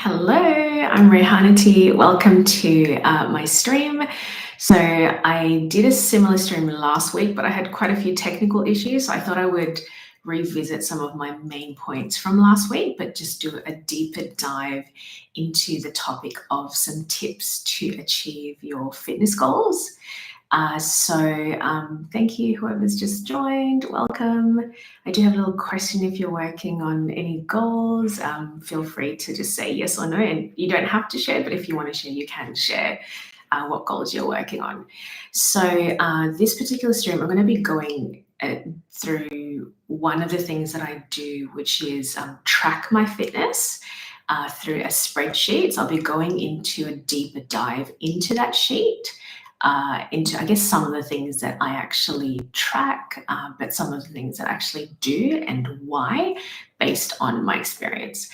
Hello, I'm Rehanati. Welcome to my stream. So I did a similar stream last week, but I had quite a few technical issues. So I thought I would revisit some of my main points from last week, but just do a deeper dive into the topic of some tips to achieve your fitness goals. Thank you, whoever's just joined. Welcome. I do have a little question. If you're working on any goals, feel free to just say yes or no. And you don't have to share, but if you want to share, you can share what goals you're working on. This particular stream, I'm going to be going through one of the things that I do, which is track my fitness through a spreadsheet. So I'll be going into a deeper dive into that sheet. Into, I guess, some of the things that I actually track, but some of the things that I actually do and why, based on my experience.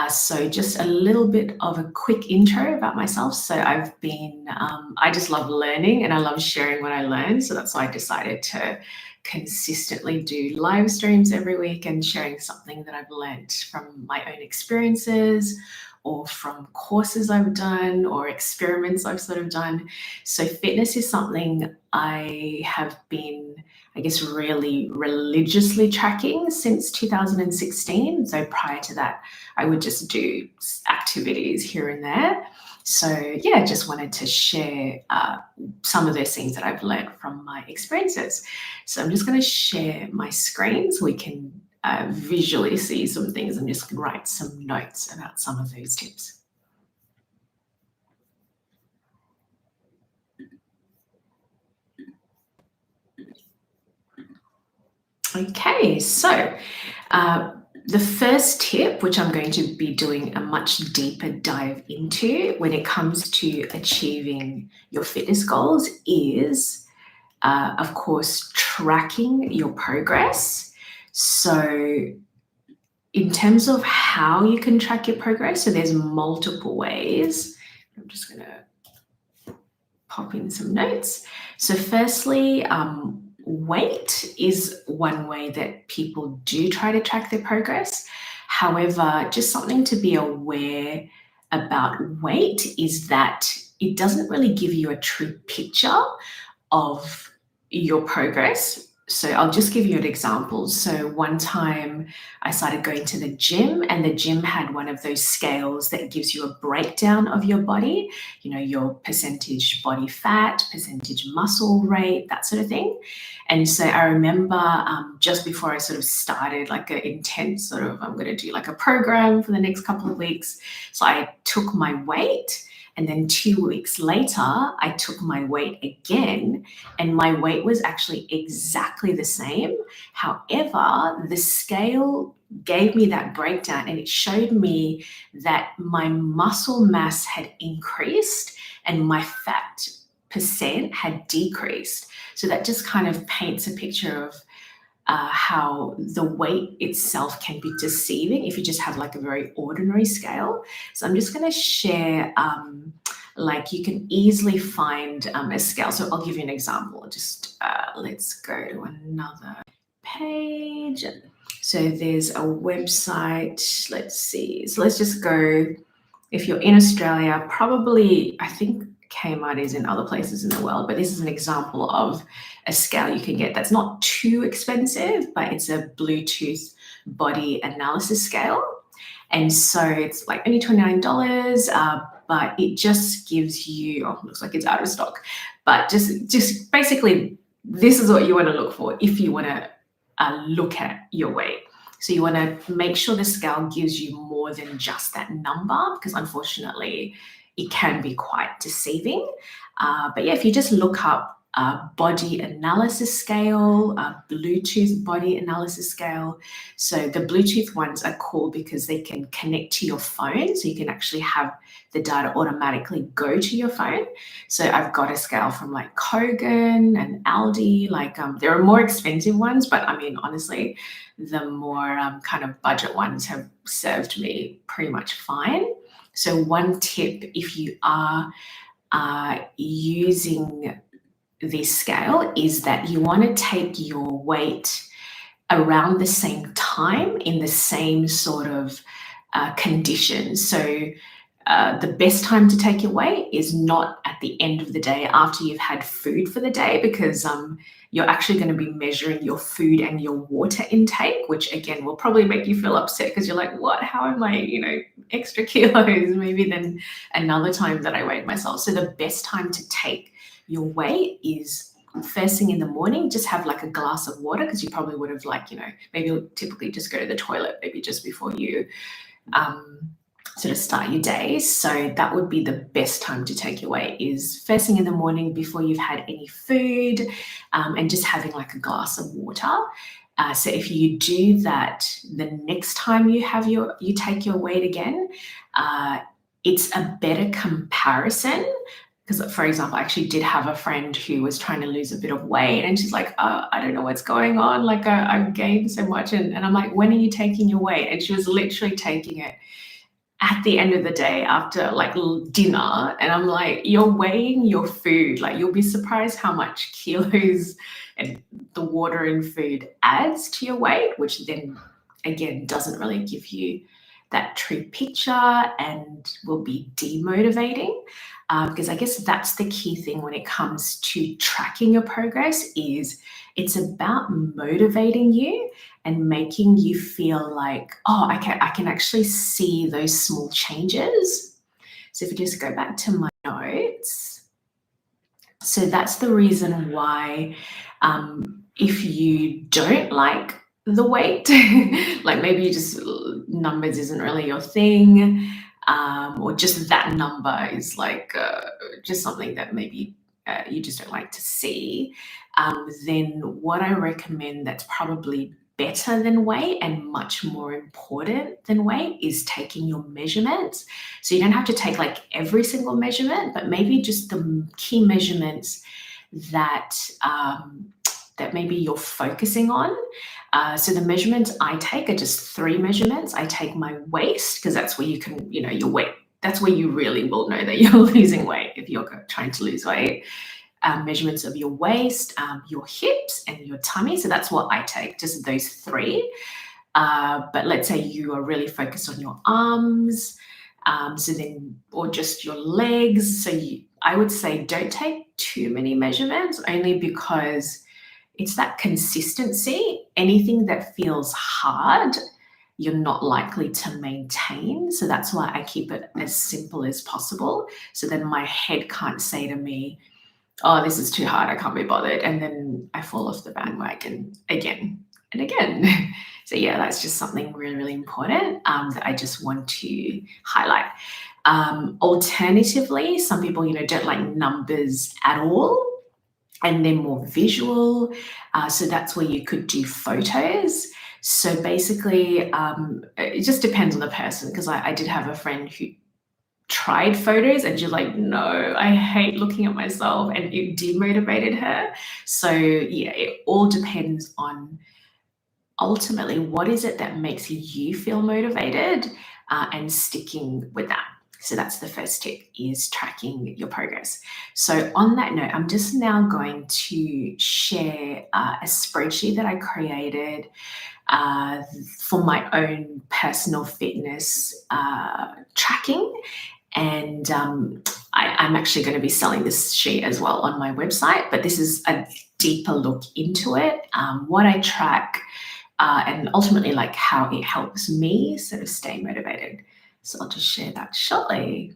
So just a little bit of a quick intro about myself. So I've been, I just love learning and I love sharing what I learn. So that's why I decided to consistently do live streams every week and sharing something that I've learned from my own experiences or from courses I've done or experiments I've sort of done. So fitness is something I have been, I guess, really religiously tracking since 2016. So prior to that, I would just do activities here and there. So yeah, just wanted to share some of those things that I've learned from my experiences. So I'm just going to share my screen so we can visually see some things. I'm just going to write some notes about some of those tips. Okay, so the first tip, which I'm going to be doing a much deeper dive into when it comes to achieving your fitness goals, is, of course, tracking your progress. So in terms of how you can track your progress, so there's multiple ways. I'm just going to pop in some notes. So firstly, weight is one way that people do try to track their progress. However, just something to be aware about weight is that it doesn't really give you a true picture of your progress. So I'll just give you an example. So one time I started going to the gym and the gym had one of those scales that gives you a breakdown of your body, you know, your percentage body fat, percentage muscle rate, that sort of thing. And so I remember just before I sort of started like an intense sort of, I'm going to do like a program for the next couple of weeks. So I took my weight. And then 2 weeks later, I took my weight again, and my weight was actually exactly the same. However, the scale gave me that breakdown and it showed me that my muscle mass had increased and my fat percent had decreased. So that just kind of paints a picture of how the weight itself can be deceiving if you just have like a very ordinary scale. So I'm just going to share, like you can easily find a scale. So I'll give you an example. Just let's go to another page. So there's a website. Let's see. So let's just go. If you're in Australia, probably, I think Kmart is in other places in the world, but this is an example of a scale you can get that's not too expensive, but it's a Bluetooth body analysis scale. And so it's like only $29, but it just gives you, oh, looks like it's out of stock, but just basically, this is what you want to look for if you want to look at your weight. So you want to make sure the scale gives you more than just that number, because unfortunately it can be quite deceiving. But yeah, if you just look up body analysis scale, Bluetooth body analysis scale. So the Bluetooth ones are cool because they can connect to your phone. So you can actually have the data automatically go to your phone. So I've got a scale from like Kogan and Aldi. Like there are more expensive ones, but I mean, honestly, the more kind of budget ones have served me pretty much fine. So one tip, if you are using this scale, is that you want to take your weight around the same time in the same sort of conditions. So the best time to take your weight is not at the end of the day after you've had food for the day, because you're actually going to be measuring your food and your water intake, which again will probably make you feel upset because you're like, what? How am I, extra kilos maybe than another time that I weighed myself? So the best time to take your weight is first thing in the morning. Just have like a glass of water, because you probably would have maybe you'll typically just go to the toilet maybe just before you sort of start your day. So that would be the best time to take your weight, is first thing in the morning before you've had any food, and just having like a glass of water. So if you do that the next time you take your weight again, it's a better comparison. Because, for example, I actually did have a friend who was trying to lose a bit of weight, and she's like, oh, I don't know what's going on. Like, I've gained so much. And I'm like, when are you taking your weight? And she was literally taking it at the end of the day after like dinner. And I'm like, you're weighing your food. Like, you'll be surprised how much kilos and the water and food adds to your weight, which then again doesn't really give you that true picture and will be demotivating. Because I guess that's the key thing when it comes to tracking your progress, is it's about motivating you and making you feel like, oh, I can actually see those small changes. So if you just go back to my notes, so that's the reason why if you don't like the weight, like maybe you just numbers isn't really your thing, or just that number is like just something that maybe you just don't like to see, then what I recommend that's probably better than weight and much more important than weight is taking your measurements. So you don't have to take like every single measurement, but maybe just the key measurements that that maybe you're focusing on. So the measurements I take are just 3 measurements. I take my waist, because that's where you can, your weight. That's where you really will know that you're losing weight if you're trying to lose weight. Measurements of your waist, your hips, and your tummy. So that's what I take, just those 3. But let's say you are really focused on your arms, or just your legs. So I would say don't take too many measurements, only because it's that consistency. Anything that feels hard, you're not likely to maintain. So that's why I keep it as simple as possible. So then my head can't say to me, oh, this is too hard, I can't be bothered. And then I fall off the bandwagon again and again. So yeah, that's just something really, really important that I just want to highlight. Alternatively, some people, don't like numbers at all, and they're more visual. So that's where you could do photos. So basically, it just depends on the person, because I did have a friend who tried photos and she's like, no, I hate looking at myself, and it demotivated her. So yeah, it all depends on ultimately what is it that makes you feel motivated, and sticking with that. So that's the first tip, is tracking your progress. So on that note, I'm just now going to share a spreadsheet that I created for my own personal fitness tracking. And I'm actually going to be selling this sheet as well on my website, but this is a deeper look into it, what I track, and ultimately like how it helps me sort of stay motivated. So I'll just share that shortly.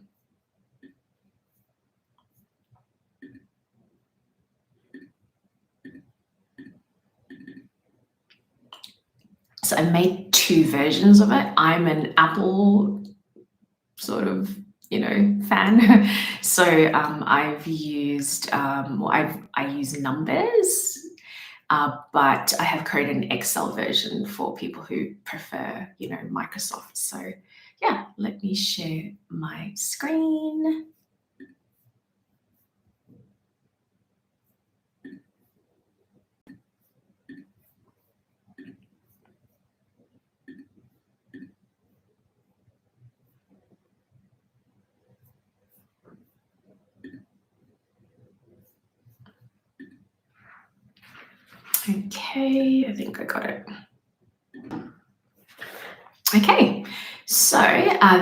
So I made 2 versions of it. I'm an Apple sort of fan. So I've used I use numbers, but I have created an Excel version for people who prefer Microsoft. So yeah, let me share my screen. Okay, I think I got it. Okay, So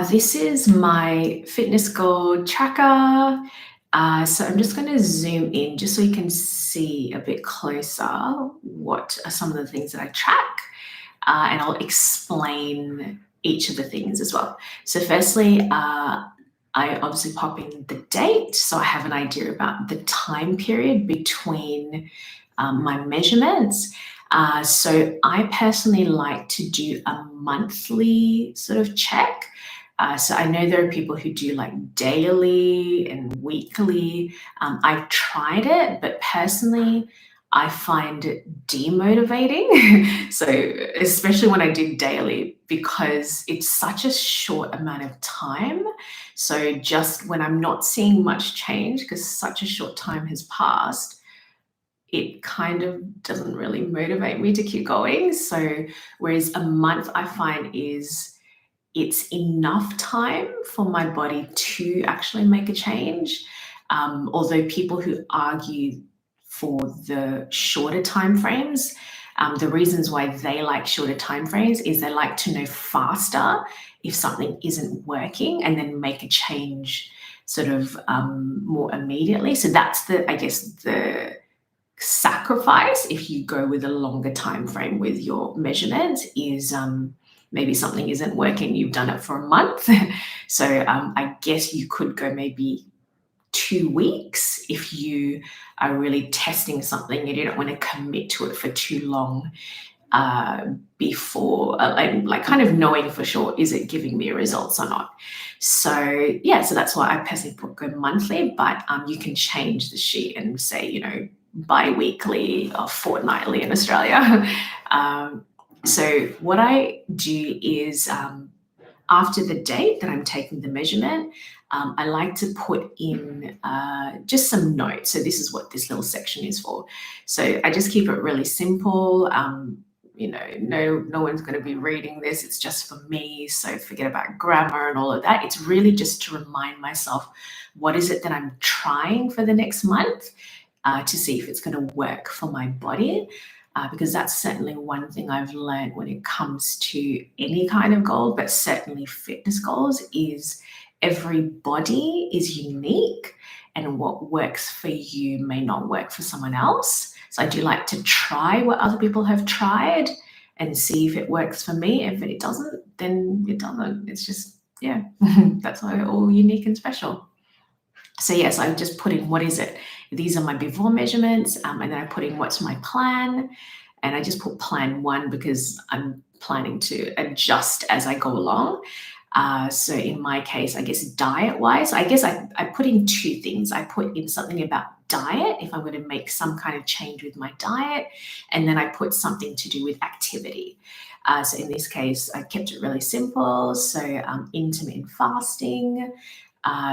this is my fitness goal tracker. So I'm just going to zoom in just so you can see a bit closer what are some of the things that I track, and I'll explain each of the things as well. So firstly, I obviously pop in the date, so I have an idea about the time period between my measurements. So I personally like to do a monthly sort of check. So I know there are people who do like daily and weekly. I've tried it, but personally, I find it demotivating. So especially when I do daily, because it's such a short amount of time. So just when I'm not seeing much change, because such a short time has passed, it kind of doesn't really motivate me to keep going. So whereas a month I find is it's enough time for my body to actually make a change. Although people who argue for the shorter time frames, the reasons why they like shorter time frames is they like to know faster if something isn't working and then make a change sort of more immediately. So that's the, I guess, the sacrifice if you go with a longer time frame with your measurements is maybe something isn't working, you've done it for a month. So I guess you could go maybe 2 weeks if you are really testing something and you don't want to commit to it for too long, before like kind of knowing for sure, is it giving me results or not. So yeah, so that's why I personally go monthly, but you can change the sheet and say, bi-weekly or fortnightly in Australia. So what I do is, after the date that I'm taking the measurement, I like to put in just some notes. So this is what this little section is for. So I just keep it really simple. No one's going to be reading this. It's just for me. So forget about grammar and all of that. It's really just to remind myself, what is it that I'm trying for the next month, to see if it's going to work for my body. Because that's certainly one thing I've learned when it comes to any kind of goal, but certainly fitness goals, is every body is unique and what works for you may not work for someone else. So I do like to try what other people have tried and see if it works for me. If it doesn't, then it doesn't. It's just, yeah, that's why we're all unique and special. So yes, I just put in what is it. These are my before measurements, and then I put in what's my plan, and I just put plan 1 because I'm planning to adjust as I go along. So in my case, I guess diet-wise, I guess I put in 2 things. I put in something about diet, if I'm going to make some kind of change with my diet, and then I put something to do with activity. So in this case, I kept it really simple. So intermittent fasting.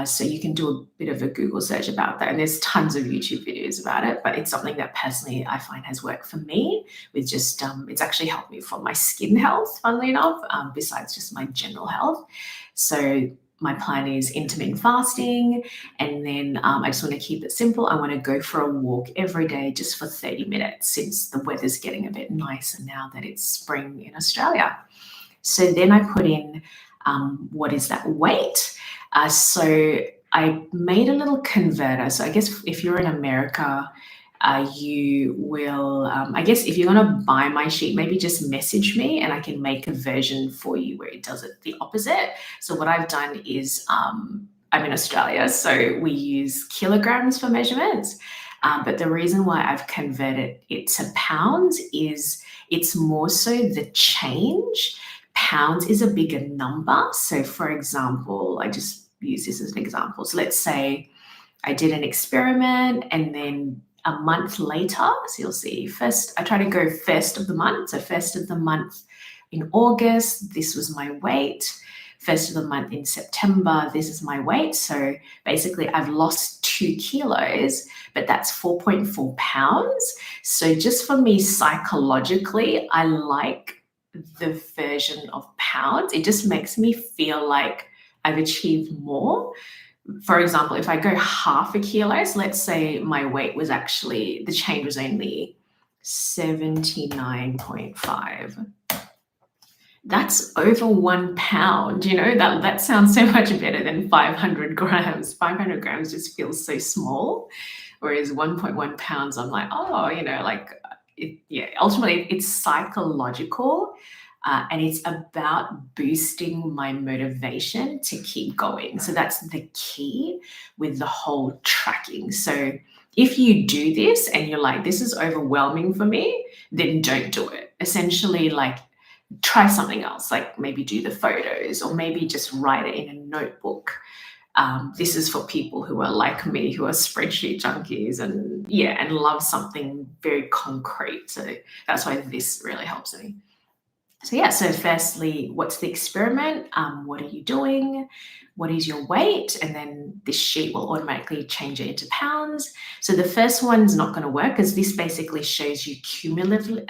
So you can do a bit of a Google search about that. And there's tons of YouTube videos about it, but it's something that personally I find has worked for me with just, it's actually helped me for my skin health, funnily enough, besides just my general health. So my plan is intermittent fasting. And then I just want to keep it simple. I want to go for a walk every day just for 30 minutes since the weather's getting a bit nicer now that it's spring in Australia. So then I put in, what is that weight? So I made a little converter. So I guess if you're in America, you will, I guess if you're going to buy my sheet, maybe just message me and I can make a version for you where it does it the opposite. So what I've done is, I'm in Australia, so we use kilograms for measurements. But the reason why I've converted it to pounds is it's more so the change. Pounds is a bigger number. So for example, I just use this as an example. So let's say I did an experiment and then a month later, so you'll see first, I try to go first of the month. So first of the month in August, this was my weight. First of the month in September, this is my weight. So basically I've lost 2 kilos, but that's 4.4 pounds. So just for me psychologically, I like the version of pounds. It just makes me feel like I've achieved more. For example, if I go half a kilo, so let's say my weight was actually, the change was only 79.5. That's over 1 pound. That sounds so much better than 500 grams. 500 grams just feels so small, whereas 1.1 pounds, I'm like, oh, yeah, ultimately it's psychological. And it's about boosting my motivation to keep going. So that's the key with the whole tracking. So if you do this and you're like, this is overwhelming for me, then don't do it. Essentially, like, try something else, like maybe do the photos or maybe just write it in a notebook. This is for people who are like me, who are spreadsheet junkies and love something very concrete. So that's why this really helps me. So yeah, so firstly, what's the experiment? What are you doing? What is your weight? And then this sheet will automatically change it into pounds. So the first one's not going to work because this basically shows you cumulatively,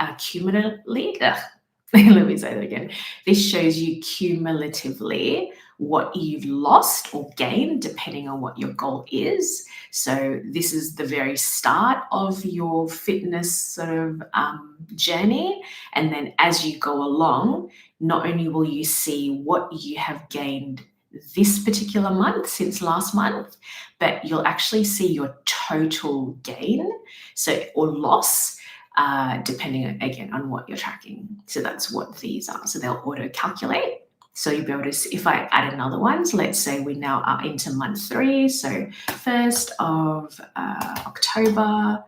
let me say that again. This shows you cumulatively what you've lost or gained depending on what your goal is. So this is the very start of your fitness sort of journey. And then as you go along, not only will you see what you have gained this particular month since last month, but you'll actually see your total gain, or loss, depending again on what you're tracking. So that's what these are. So they'll auto calculate. So you'll be able to see, if I add another one, so let's say we now are into month 3. So 1st of October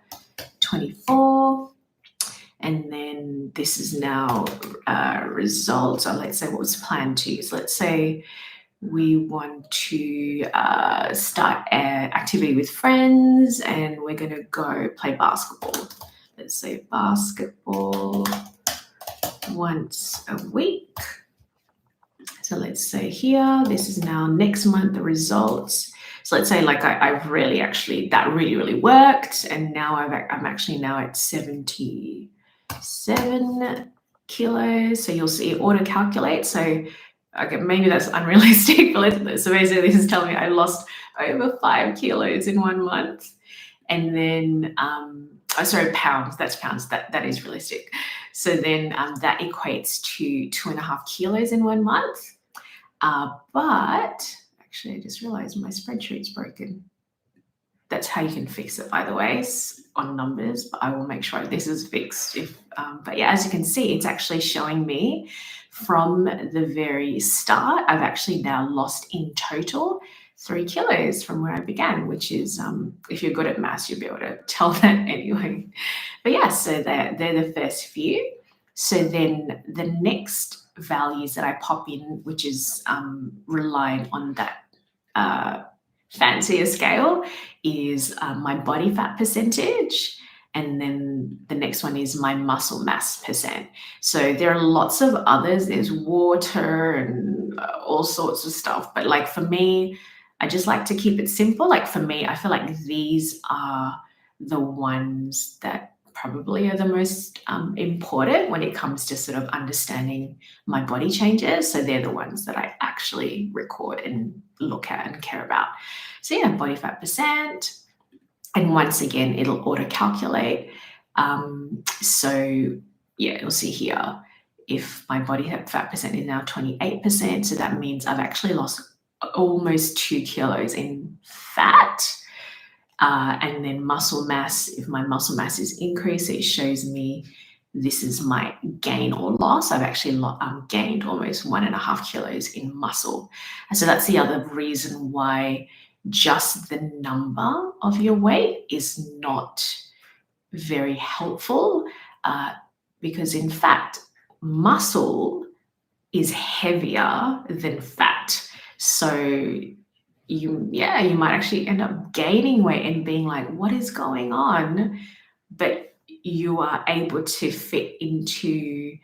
24. And then this is now results. So let's say what was planned to use. Let's say we want to start an activity with friends and we're going to go play basketball. Let's say basketball once a week. So let's say here, this is now next month, the results. So let's say like I've really actually, that really, really worked. And now I'm actually now at 77 kilos. So you'll see it auto calculate. So okay, maybe that's unrealistic, but so basically this is telling me I lost over 5 kilos in 1 month. And then, pounds, that's pounds, that is realistic. So then that equates to 2.5 kilos in 1 month. But actually I just realized my spreadsheet's broken. That's how you can fix it, by the way, on numbers, but I will make sure this is fixed. But yeah, as you can see, it's actually showing me from the very start, I've actually now lost in total 3 kilos from where I began, which is, if you're good at maths, you'll be able to tell that anyway. But yeah, so they're the first few. So then the next values that I pop in, which is relying on that fancier scale, is my body fat percentage. And then the next one is my muscle mass percent. So there are lots of others. There's water and all sorts of stuff. But like for me, I just like to keep it simple. Like for me, I feel like these are the ones that probably are the most important when it comes to sort of understanding my body changes. So they're the ones that I actually record and look at and care about. So yeah, body fat percent. And once again, it'll auto calculate. So yeah, you'll see here, if my body fat percent is now 28%, so that means I've actually lost almost 2 kilos in fat. And then muscle mass, if my muscle mass is increased, it shows me this is my gain or loss. I've actually gained almost 1.5 kilos in muscle. And so that's the other reason why just the number of your weight is not very helpful, because in fact, muscle is heavier than fat. So you might actually end up gaining weight and being like, what is going on? But you are able to fit into,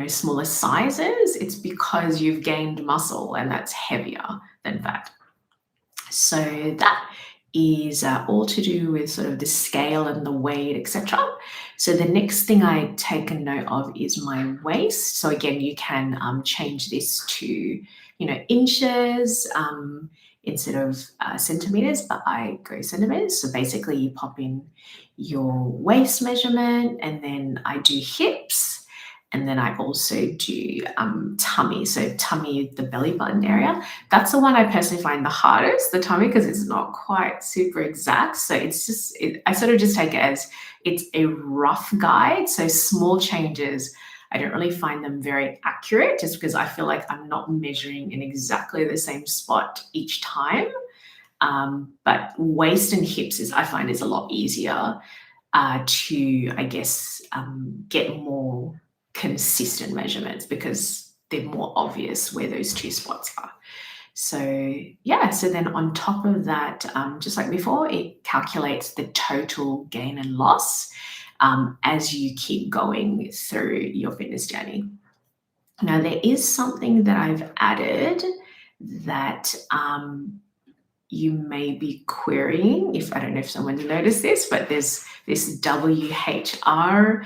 smaller sizes. It's because you've gained muscle and that's heavier than fat. So that is all to do with sort of the scale and the weight, etc. So the next thing I take a note of is my waist. So again, you can change this to, inches instead of centimeters, but I go centimeters. So basically you pop in your waist measurement and then I do hips. And then I also do tummy. So tummy, the belly button area. That's the one I personally find the hardest, the tummy, because it's not quite super exact. So it's just, I sort of just take it as it's a rough guide. So small changes, I don't really find them very accurate just because I feel like I'm not measuring in exactly the same spot each time. But waist and hips I find is a lot easier to, I guess, get more consistent measurements because they're more obvious where those two spots are. So yeah, so then on top of that, just like before, it calculates the total gain and loss as you keep going through your fitness journey. Now, there is something that I've added that you may be querying. If I don't know if someone's noticed this, but there's this WHR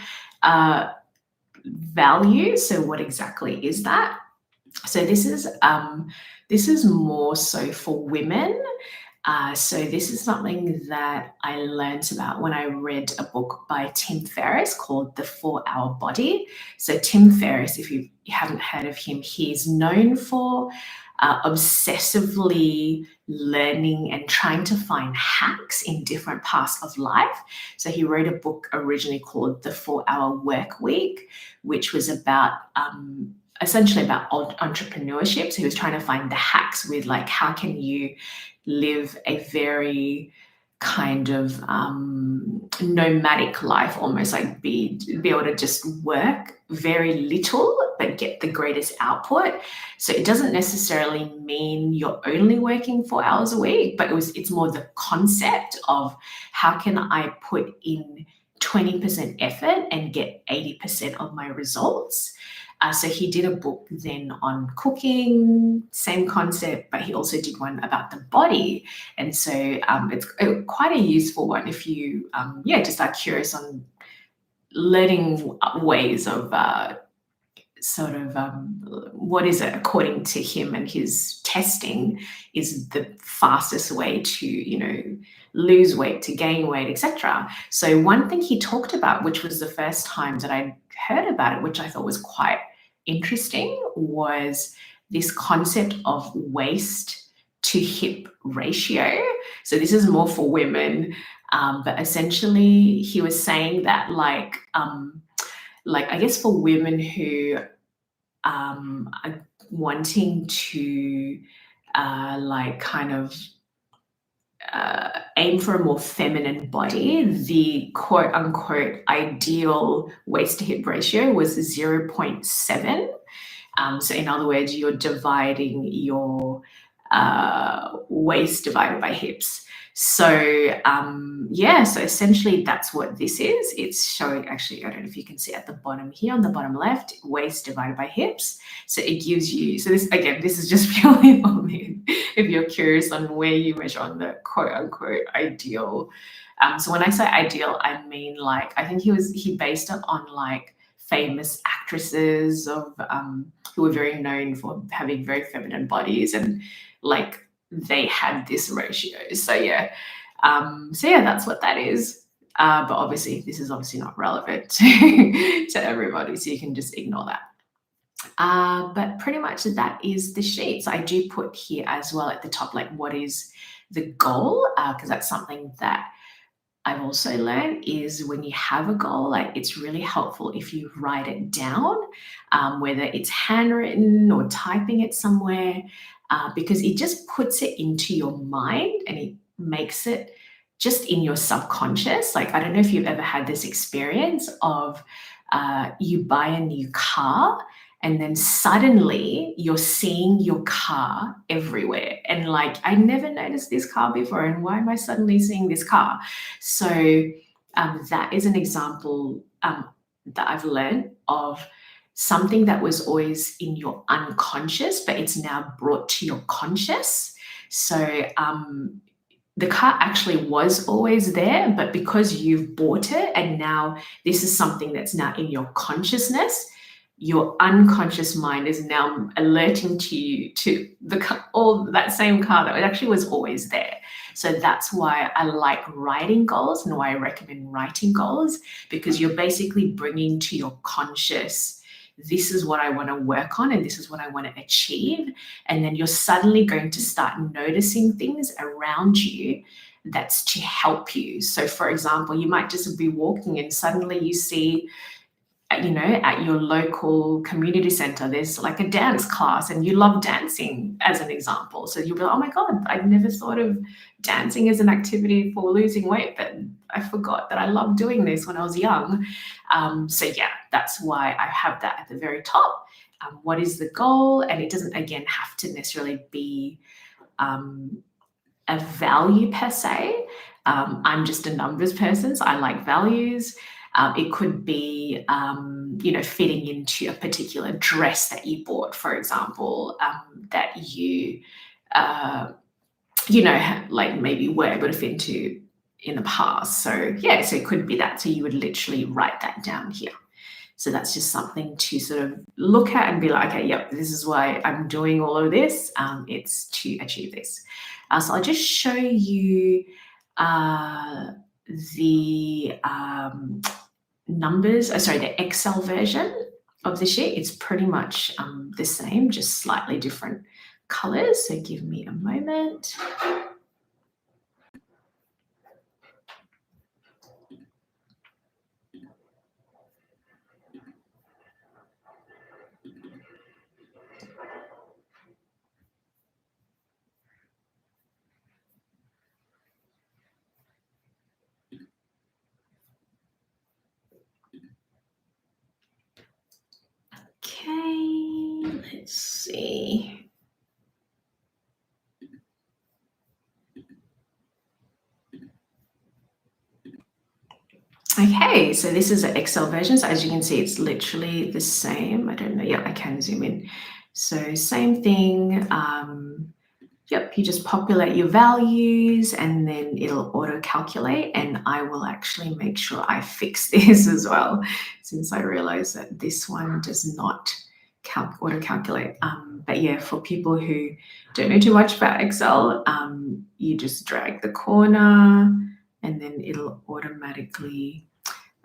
value. So what exactly is that? So this is more so for women. So this is something that I learned about when I read a book by Tim Ferriss called The 4-Hour Body. So Tim Ferriss, if you haven't heard of him, he's known for obsessively learning and trying to find hacks in different parts of life. So he wrote a book originally called The 4-Hour Work Week, which was about essentially about entrepreneurship. So he was trying to find the hacks with like, how can you live a very kind of nomadic life, almost like be able to just work very little but get the greatest output. So it doesn't necessarily mean you're only working 4 hours a week, but it's more the concept of how can I put in 20% effort and get 80% of my results. So he did a book then on cooking, same concept, but he also did one about the body. And so it's quite a useful one if you, just are curious on learning ways of what is it according to him and his testing is the fastest way to, lose weight, to gain weight, etc. So one thing he talked about, which was the first time that I heard about it, which I thought was quite interesting, was this concept of waist to hip ratio. So this is more for women, but essentially he was saying that like I guess for women who are wanting to aim for a more feminine body, the quote unquote ideal waist to hip ratio was 0.7. So in other words, you're dividing your waist divided by hips. So so essentially that's what this is. It's showing, actually, I don't know if you can see at the bottom here, on the bottom left, waist divided by hips. So it gives you, so this, again, this is just purely for me, if you're curious on where you measure on the quote unquote ideal. So when I say ideal, I mean like, I think he based it on like famous actresses of who were very known for having very feminine bodies, and like they had this ratio. So that's what that is. But obviously, this is obviously not relevant to everybody, so you can just ignore that. But pretty much that is the sheet. So I do put here as well at the top, like what is the goal? Because that's something that I've also learned is when you have a goal, like it's really helpful if you write it down, whether it's handwritten or typing it somewhere, because it just puts it into your mind and it makes it just in your subconscious. Like, I don't know if you've ever had this experience of you buy a new car and then suddenly you're seeing your car everywhere. And like, I never noticed this car before, and why am I suddenly seeing this car? So that is an example that I've learned of something that was always in your unconscious, but it's now brought to your conscious. So the car actually was always there, but because you've bought it and now this is something that's now in your consciousness, your unconscious mind is now alerting to you to that same car that actually was always there. So that's why I like writing goals and why I recommend writing goals, because you're basically bringing to your conscious this is what I want to work on and this is what I want to achieve. And then you're suddenly going to start noticing things around you that's to help you. So, for example, you might just be walking and suddenly you see, at your local community center, there's like a dance class and you love dancing, as an example. So you'll be like, oh my God, I never thought of dancing as an activity for losing weight, but I forgot that I loved doing this when I was young. So yeah, that's why I have that at the very top. What is the goal? And it doesn't, again, have to necessarily be a value per se. I'm just a numbers person, so I like values. It could be, fitting into a particular dress that you bought, for example, that you, like maybe were able to fit into in the past. So yeah, so it could be that. So you would literally write that down here. So that's just something to sort of look at and be like, okay, yep, this is why I'm doing all of this. It's to achieve this. So I'll just show you the the Excel version of the sheet. It's pretty much the same, just slightly different colors. So give me a moment. Okay, let's see. Okay, so this is an Excel version. So as you can see, it's literally the same. I don't know. Yeah, I can zoom in. So same thing. Yep, you just populate your values and then it'll auto calculate, and I will actually make sure I fix this as well, since I realize that this one does not auto calculate. But yeah, for people who don't know too much about Excel, you just drag the corner and then it'll automatically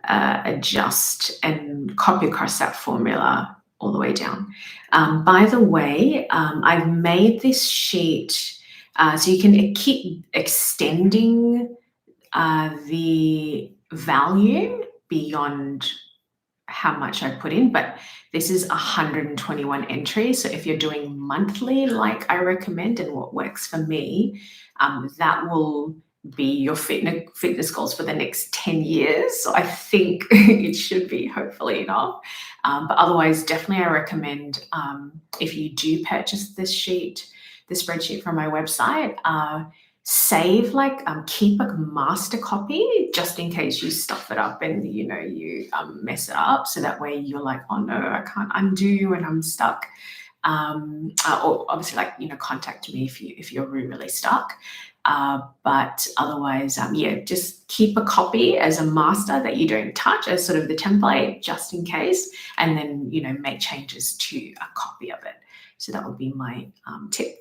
adjust and copy across that formula all the way down. By the way, I've made this sheet so you can keep extending the value beyond how much I put in, but this is 121 entries. So if you're doing monthly, like I recommend, and what works for me, that will be your fitness goals for the next 10 years. So I think it should be hopefully enough. But otherwise, definitely I recommend, if you do purchase this sheet, the spreadsheet from my website, save, keep a master copy just in case you stuff it up and you mess it up. So that way you're like, oh no, I can't undo and I'm stuck. Or obviously, contact me if you're really stuck. But otherwise, just keep a copy as a master that you don't touch as sort of the template, just in case, and then make changes to a copy of it. So that would be my tip.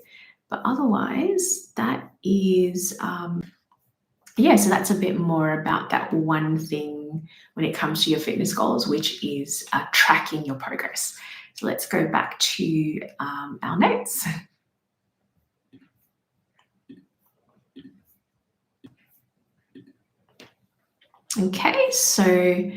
But otherwise, that is so that's a bit more about that one thing when it comes to your fitness goals, which is tracking your progress. So let's go back to our notes. Okay, so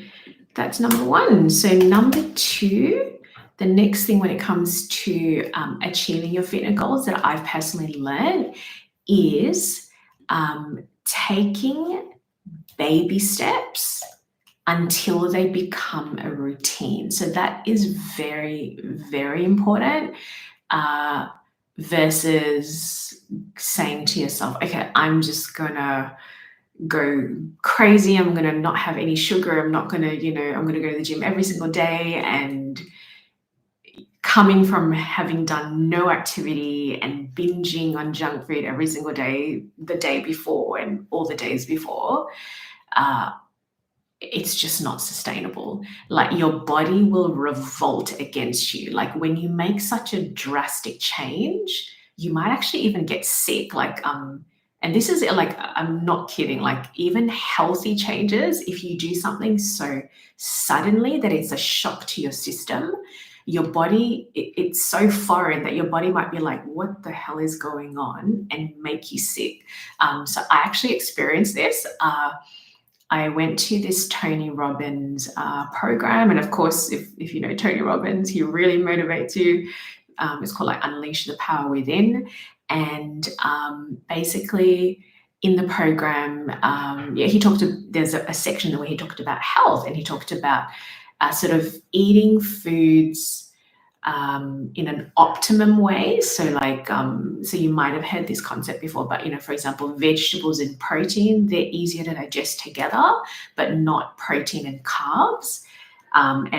that's number one. So number two, the next thing when it comes to achieving your fitness goals that I've personally learned is taking baby steps until they become a routine. So that is very, very important, versus saying to yourself, okay, I'm just gonna go crazy. I'm going to not have any sugar. I'm not going to, I'm going to go to the gym every single day, and coming from having done no activity and binging on junk food every single day, the day before and all the days before, it's just not sustainable. Like, your body will revolt against you. Like, when you make such a drastic change, you might actually even get sick. And this is like, I'm not kidding, like even healthy changes, if you do something so suddenly that it's a shock to your system, your body, it's so foreign that your body might be like, what the hell is going on, and make you sick. So I actually experienced this. I went to this Tony Robbins program. And of course, if you know Tony Robbins, he really motivates you. It's called like Unleash the Power Within. And basically, in the program, there's a section where he talked about health, and he talked about sort of eating foods in an optimum way. So like, so you might have heard this concept before, but for example, vegetables and protein, they're easier to digest together, but not protein and carbs. But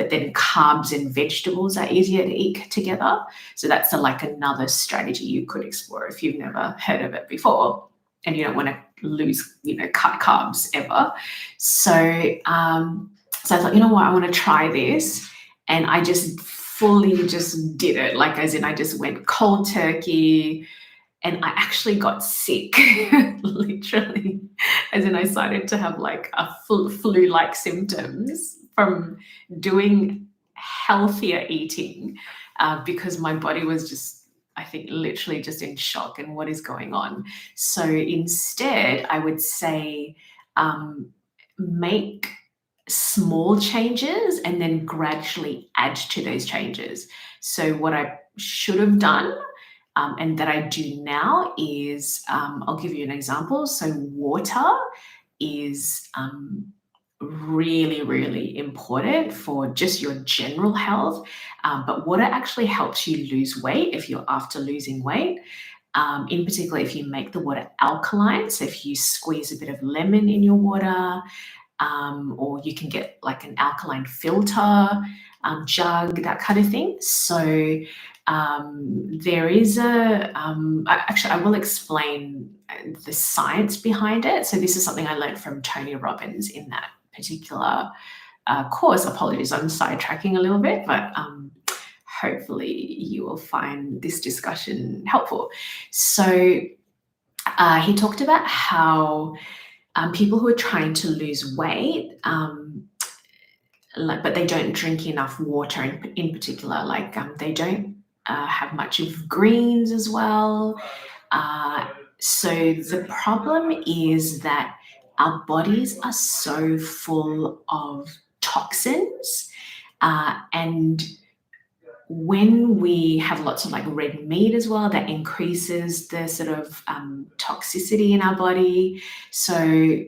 then carbs and vegetables are easier to eat together. So that's like another strategy you could explore if you've never heard of it before and you don't want to cut carbs ever. So, so I thought, you know what, I want to try this. And I just fully just did it. Like, as in I just went cold turkey, and I actually got sick, literally, as in I started to have like a flu-like symptoms from doing healthier eating because my body was just, I think, literally just in shock and what is going on. So instead, I would say make small changes and then gradually add to those changes. So what I should have done and that I do now is, I'll give you an example. So water is really, really important for just your general health. But water actually helps you lose weight if you're after losing weight. In particular, if you make the water alkaline, so if you squeeze a bit of lemon in your water, or you can get like an alkaline filter jug, that kind of thing. So there is actually, I will explain the science behind it. So this is something I learned from Tony Robbins in that particular course. Apologies, I'm sidetracking a little bit, but hopefully you will find this discussion helpful. So he talked about how people who are trying to lose weight, but they don't drink enough water in particular, like they don't have much of greens as well. So the problem is that our bodies are so full of toxins, and when we have lots of like red meat as well, that increases the sort of toxicity in our body. So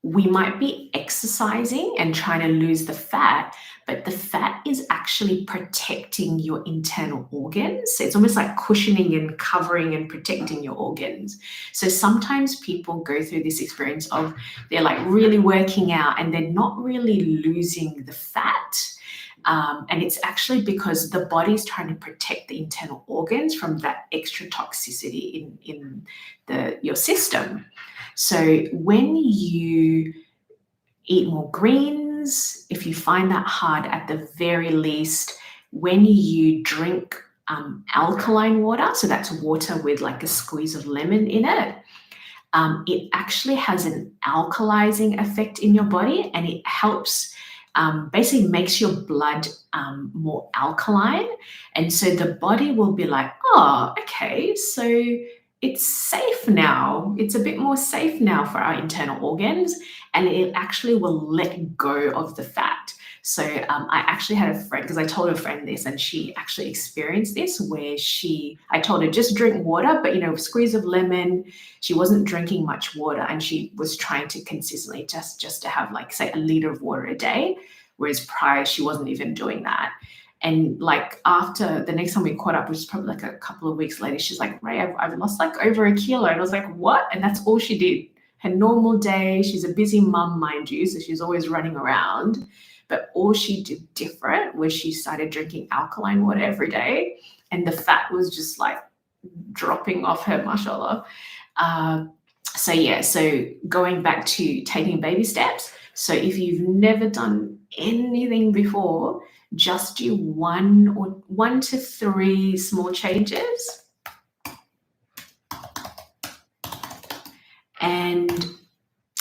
we might be exercising and trying to lose the fat, but the fat is actually protecting your internal organs. So it's almost like cushioning and covering and protecting your organs. So sometimes people go through this experience of they're like really working out and they're not really losing the fat. And it's actually because the body's trying to protect the internal organs from that extra toxicity in your system. So when you eat more greens, if you find that hard, at the very least, when you drink alkaline water, so that's water with like a squeeze of lemon in it, it actually has an alkalizing effect in your body, and it helps, basically makes your blood more alkaline. And so the body will be like, oh, okay, so it's safe now. It's a bit more safe now for our internal organs, and it actually will let go of the fat. So I actually had a friend, because I told a friend this, and she actually experienced this, where I told her just drink water, but a squeeze of lemon. She wasn't drinking much water, and she was trying to consistently just to have like, say, a liter of water a day, whereas prior she wasn't even doing that. And like after the next time we caught up, which is probably like a couple of weeks later, she's like, Ray, I've lost like over a kilo. And I was like, what? And that's all she did. Her normal day. She's a busy mum, mind you, so she's always running around. But all she did different was she started drinking alkaline water every day, and the fat was just like dropping off her, mashallah. So yeah, so going back to taking baby steps. So if you've never done anything before, just do 1 to 3 small changes. and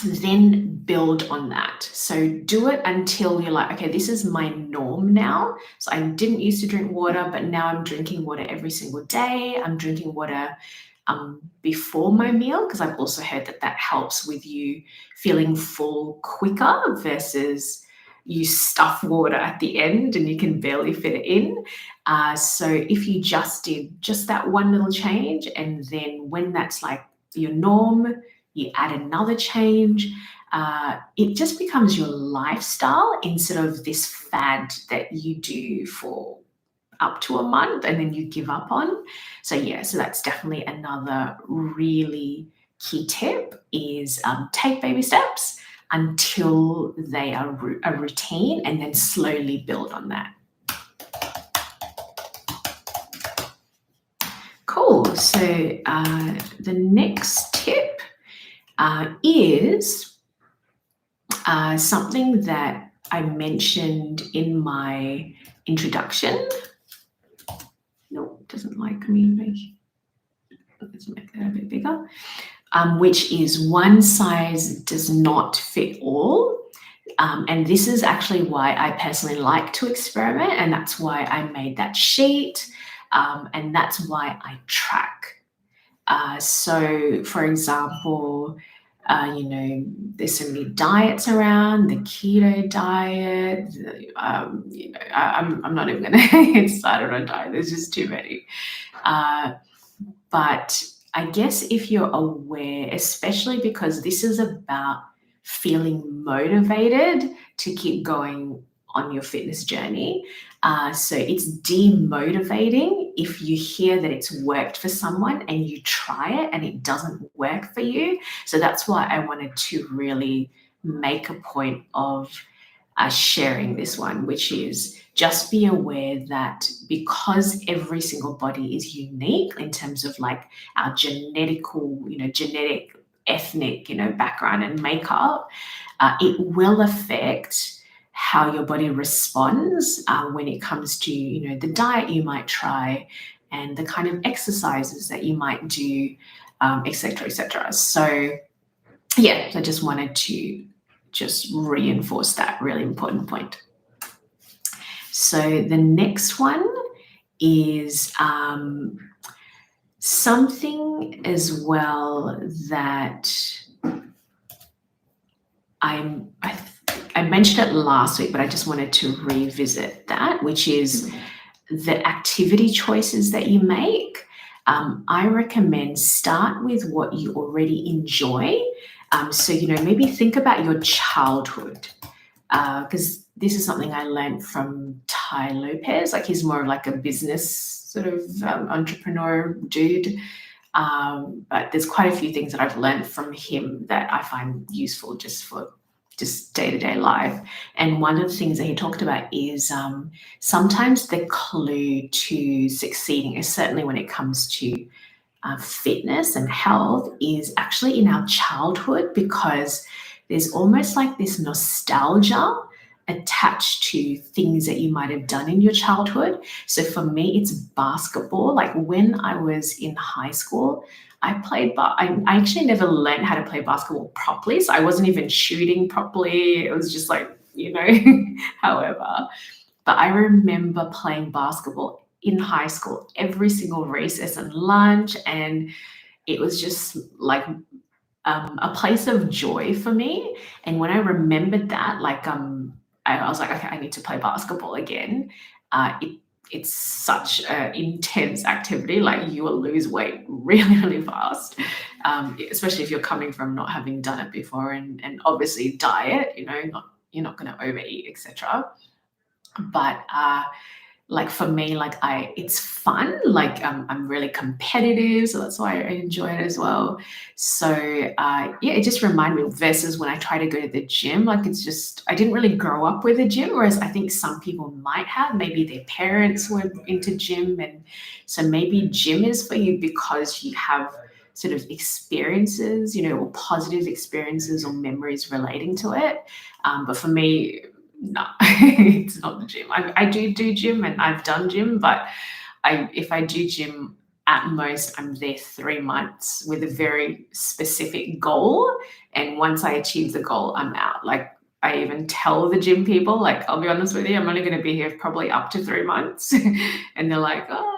then build on that. So do it until you're like, okay, this is my norm now. So I didn't used to drink water, but now I'm drinking water every single day. I'm drinking water before my meal, because I've also heard that that helps with you feeling full quicker versus you stuff water at the end and you can barely fit it in. So if you just did just that one little change, and then when that's like your norm, you add another change, it just becomes your lifestyle instead of this fad that you do for up to a month and then you give up on. So yeah, so that's definitely another really key tip is take baby steps until they are a routine, and then slowly build on that. Cool. So the next tip is something that I mentioned in my introduction. No, it doesn't like me. Let's make that a bit bigger. Which is one size does not fit all. And this is actually why I personally like to experiment, and that's why I made that sheet, and that's why I track. So, for example, there's so many diets around, the keto diet. I'm not even going to get started on diet. There's just too many. But I guess if you're aware, especially because this is about feeling motivated to keep going on your fitness journey. So it's demotivating if you hear that it's worked for someone and you try it and it doesn't work for you. So that's why I wanted to really make a point of sharing this one, which is just be aware that because every single body is unique in terms of like our genetic, ethnic, background and makeup, it will affect how your body responds when it comes to, the diet you might try and the kind of exercises that you might do, et cetera, et cetera. So yeah, I just wanted to just reinforce that really important point. So the next one is something as well that I mentioned it last week, but I just wanted to revisit that, which is the activity choices that you make. I recommend start with what you already enjoy. So, maybe think about your childhood, because this is something I learned from Ty Lopez. Like he's more of like a business sort of entrepreneur dude. But there's quite a few things that I've learned from him that I find useful just for just day-to-day life. And one of the things that he talked about is sometimes the clue to succeeding, is certainly when it comes to fitness and health, is actually in our childhood, because there's almost like this nostalgia attached to things that you might have done in your childhood. So for me, it's basketball. Like when I was in high school, I played, I actually never learned how to play basketball properly. So I wasn't even shooting properly. It was just like, however. But I remember playing basketball in high school every single recess and lunch. And it was just like a place of joy for me. And when I remembered that, I was like, okay, I need to play basketball again. It's such an intense activity. Like you will lose weight really, really fast, especially if you're coming from not having done it before, and obviously diet. You're not going to overeat, etc. But like for me, it's fun. Like I'm really competitive, so that's why I enjoy it as well. So it just reminded me, versus when I try to go to the gym, like it's just, I didn't really grow up with a gym, whereas I think some people might have, maybe their parents were into gym, and so maybe gym is for you because you have sort of experiences, or positive experiences or memories relating to it. But for me, no, it's not the gym. I do gym and I've done gym, but if I do gym, at most I'm there 3 months with a very specific goal. And once I achieve the goal, I'm out. Like, I even tell the gym people, like, I'll be honest with you, I'm only going to be here probably up to 3 months. And they're like, oh,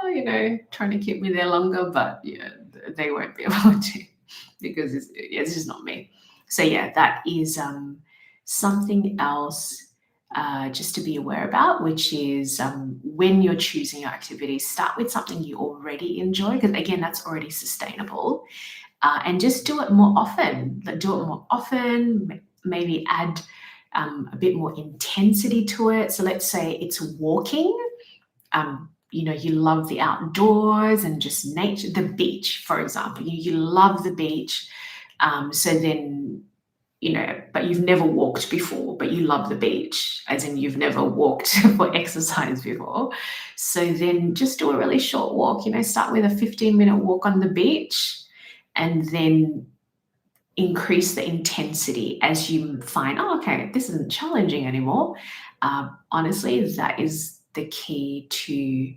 trying to keep me there longer, but yeah, they won't be able to, because it's just not me. So yeah, that is something else just to be aware about, which is when you're choosing your activities, start with something you already enjoy, because again, that's already sustainable, and just do it more often. Maybe add a bit more intensity to it. So let's say it's walking. You love the outdoors and just nature, the beach, for example. You love the beach. So then, but you've never walked before, but you love the beach, as in you've never walked for exercise before. So then just do a really short walk, start with a 15-minute walk on the beach, and then increase the intensity as you find, oh, okay, this isn't challenging anymore. Honestly, that is the key to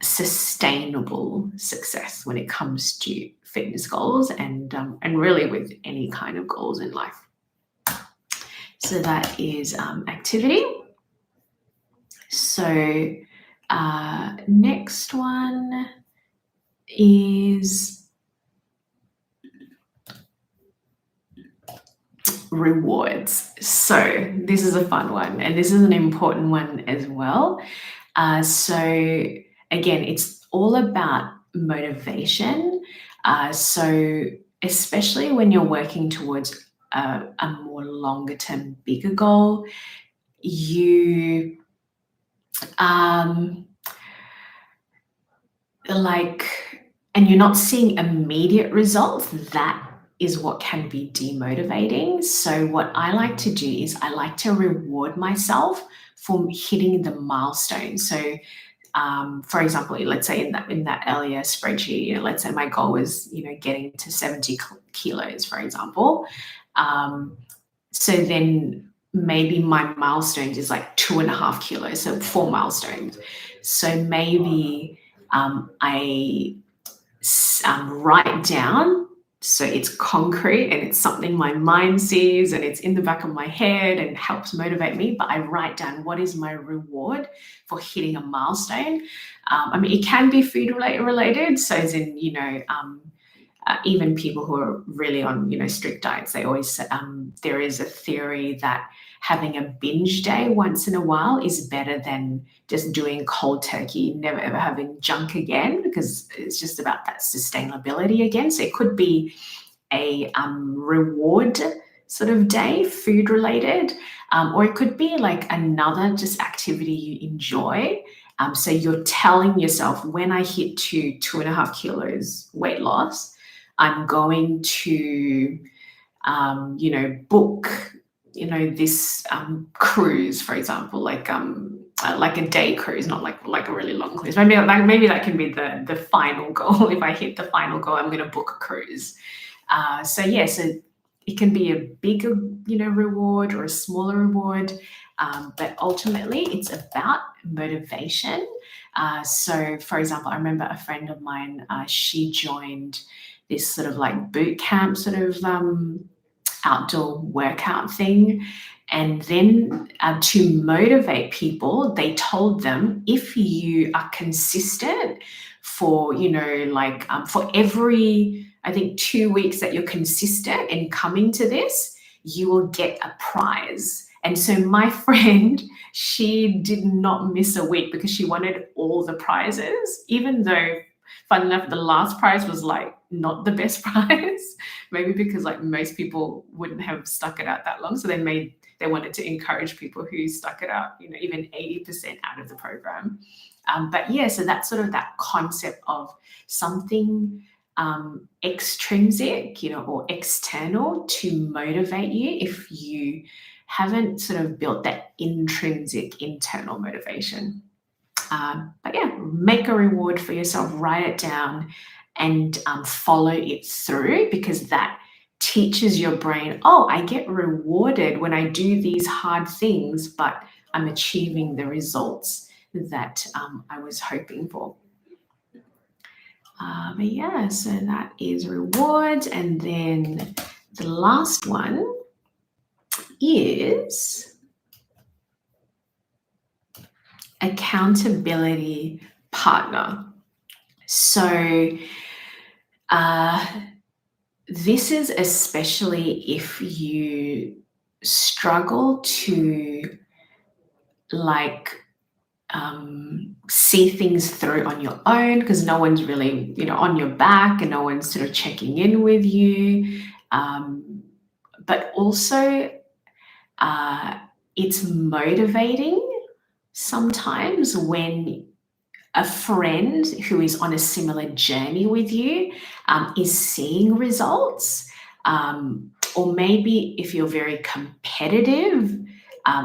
sustainable success when it comes to fitness goals, and really with any kind of goals in life. So that is activity. So next one is rewards. So this is a fun one, and this is an important one as well. So again, it's all about motivation. So especially when you're working towards a more longer term, bigger goal, you and you're not seeing immediate results, that is what can be demotivating. So what I like to do is I like to reward myself for hitting the milestone. So for example, let's say in that earlier spreadsheet, let's say my goal was, getting to 70 kilos, for example. So then maybe my milestones is like 2.5 kilos, so 4 milestones. So maybe I write down, so it's concrete and it's something my mind sees and it's in the back of my head and helps motivate me, but I write down what is my reward for hitting a milestone. It can be food related, so as in, even people who are really on, strict diets, they always, there is a theory that having a binge day once in a while is better than just doing cold turkey, never ever having junk again, because it's just about that sustainability again. So it could be a reward sort of day, food related, or it could be like another just activity you enjoy. So you're telling yourself, when I hit to 2.5 kilos weight loss, I'm going to, book, this cruise, for example, like a day cruise, not like a really long cruise. Maybe that can be the final goal. If I hit the final goal, I'm going to book a cruise. So it can be a bigger, reward or a smaller reward, but ultimately it's about motivation. So, for example, I remember a friend of mine, she joined this sort of like boot camp sort of outdoor workout thing. And then to motivate people, they told them, if you are consistent for, for every, I think, 2 weeks that you're consistent in coming to this, you will get a prize. And so my friend, she did not miss a week because she wanted all the prizes, even though, fun enough, the last prize was like not the best prize, maybe because like most people wouldn't have stuck it out that long. So they wanted to encourage people who stuck it out, even 80% out of the program. So that's sort of that concept of something extrinsic, or external to motivate you if you haven't sort of built that intrinsic internal motivation. Make a reward for yourself, write it down, and follow it through, because that teaches your brain, oh, I get rewarded when I do these hard things, but I'm achieving the results that I was hoping for. But yeah, so that is rewards. And then the last one is accountability partner. So this is especially if you struggle to like see things through on your own because no one's really, on your back and no one's sort of checking in with you. But also, it's motivating sometimes when a friend who is on a similar journey with you is seeing results. Or maybe if you're very competitive,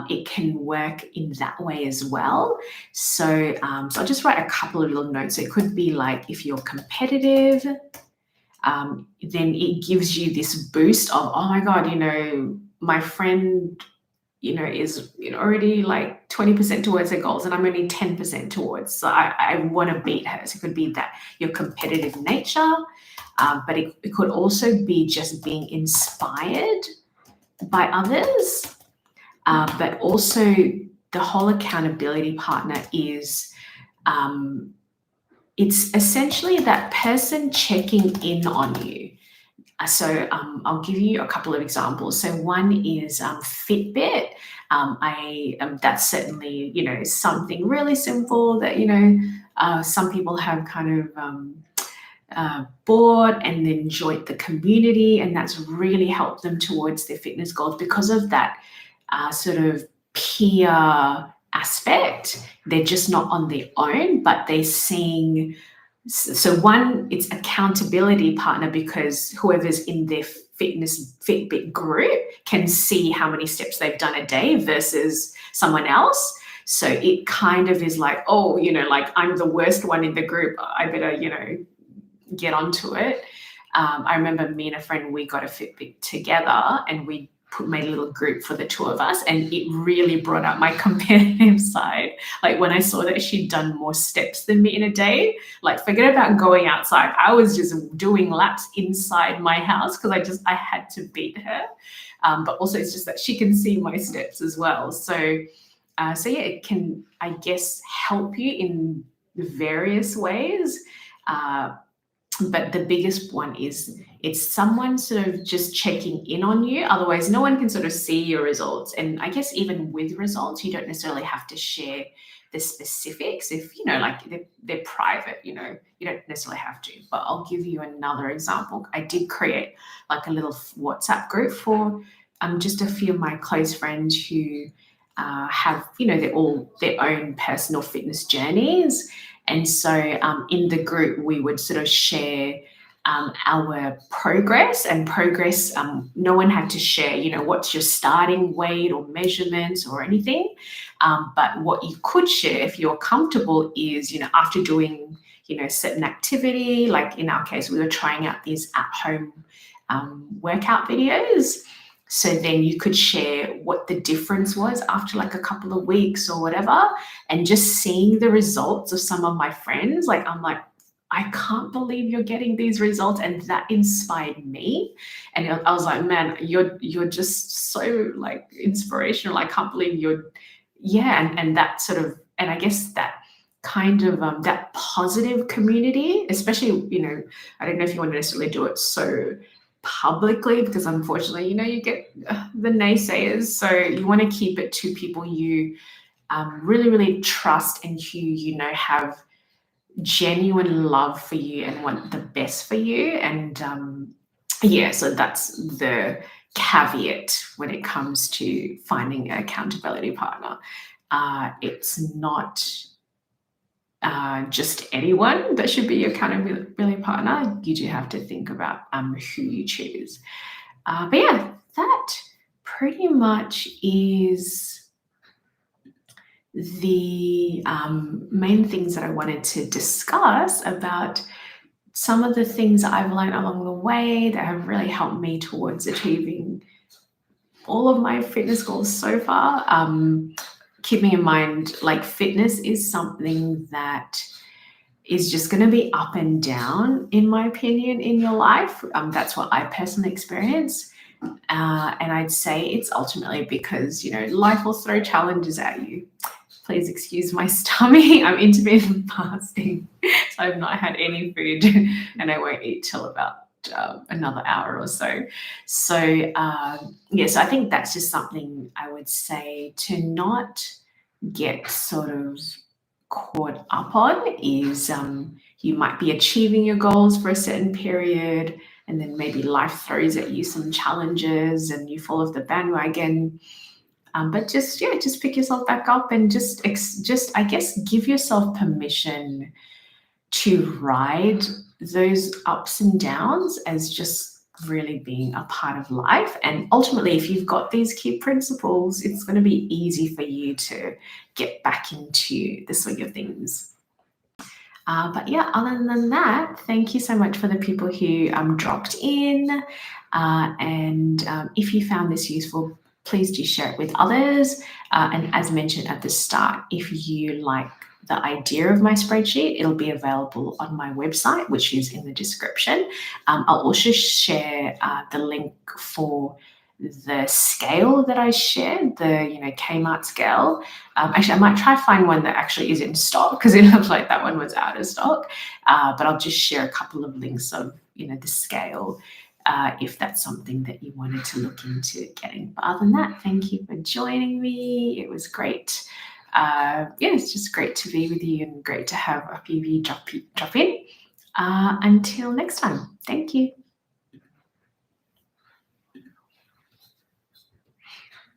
it can work in that way as well. So I'll just write a couple of little notes. It could be like if you're competitive, then it gives you this boost of, oh my God, my friend is already like 20% towards her goals and I'm only 10% towards. So I want to beat her. So it could be that your competitive nature, but it could also be just being inspired by others. But also the whole accountability partner is, it's essentially that person checking in on you. So I'll give you a couple of examples. So one is Fitbit. That's certainly something really simple that some people have kind of bought and then joined the community, and that's really helped them towards their fitness goals because of that sort of peer aspect. They're just not on their own, but they're seeing. So one, it's accountability partner because whoever's in their Fitbit group can see how many steps they've done a day versus someone else. So it kind of is like, oh, like I'm the worst one in the group. I better, get onto it. I remember me and a friend, we got a Fitbit together and we made a little group for the two of us, and it really brought out my competitive side. Like when I saw that she'd done more steps than me in a day, like forget about going outside. I was just doing laps inside my house because I had to beat her. But also it's just that she can see my steps as well. So yeah, it can, I guess, help you in various ways. But the biggest one is it's someone sort of just checking in on you. Otherwise, no one can sort of see your results. And I guess even with results, you don't necessarily have to share the specifics. If, like they're private, you don't necessarily have to. But I'll give you another example. I did create like a little WhatsApp group for just a few of my close friends who have, they're all their own personal fitness journeys. And so in the group, we would sort of share our progress. No one had to share, what's your starting weight or measurements or anything. But what you could share if you're comfortable is, after doing, certain activity, like in our case, we were trying out these at-home workout videos. So then you could share what the difference was after like a couple of weeks or whatever, and just seeing the results of some of my friends. Like, I'm like, I can't believe you're getting these results. And that inspired me. And I was like, man, you're just so like inspirational. I can't believe and that sort of, and I guess that kind of that positive community, especially, I don't know if you want to necessarily do it so publicly because unfortunately, you get the naysayers. So you want to keep it to people you really, really trust and who, have genuine love for you and want the best for you. And so that's the caveat when it comes to finding an accountability partner. It's not just anyone that should be your accountability partner. You do have to think about who you choose. But yeah, that pretty much is the main things that I wanted to discuss about some of the things I've learned along the way that have really helped me towards achieving all of my fitness goals so far. Keeping in mind, like, fitness is something that is just going to be up and down, in my opinion, in your life. That's what I personally experience. And I'd say it's ultimately because, life will throw challenges at you. Please excuse my stomach. I'm intermittent fasting, so I've not had any food, and I won't eat till about another hour or so. So, so I think that's just something I would say to not get sort of caught up on is you might be achieving your goals for a certain period, and then maybe life throws at you some challenges and you fall off the bandwagon. But just pick yourself back up and just I guess give yourself permission to ride those ups and downs as just really being a part of life. And ultimately, if you've got these key principles, it's going to be easy for you to get back into the swing of things. But yeah, other than that, thank you so much for the people who dropped in. And if you found this useful, please do share it with others. And as mentioned at the start, if you like the idea of my spreadsheet, it'll be available on my website, which is in the description. I'll also share the link for the scale that I shared, the Kmart scale. Actually, I might try find one that actually is in stock, because it looks like that one was out of stock. But I'll just share a couple of links of the scale, if that's something that you wanted to look into getting. But other than that, thank you for joining me. It was great. It's just great to be with you and great to have a few of you drop in. Until next time, thank you.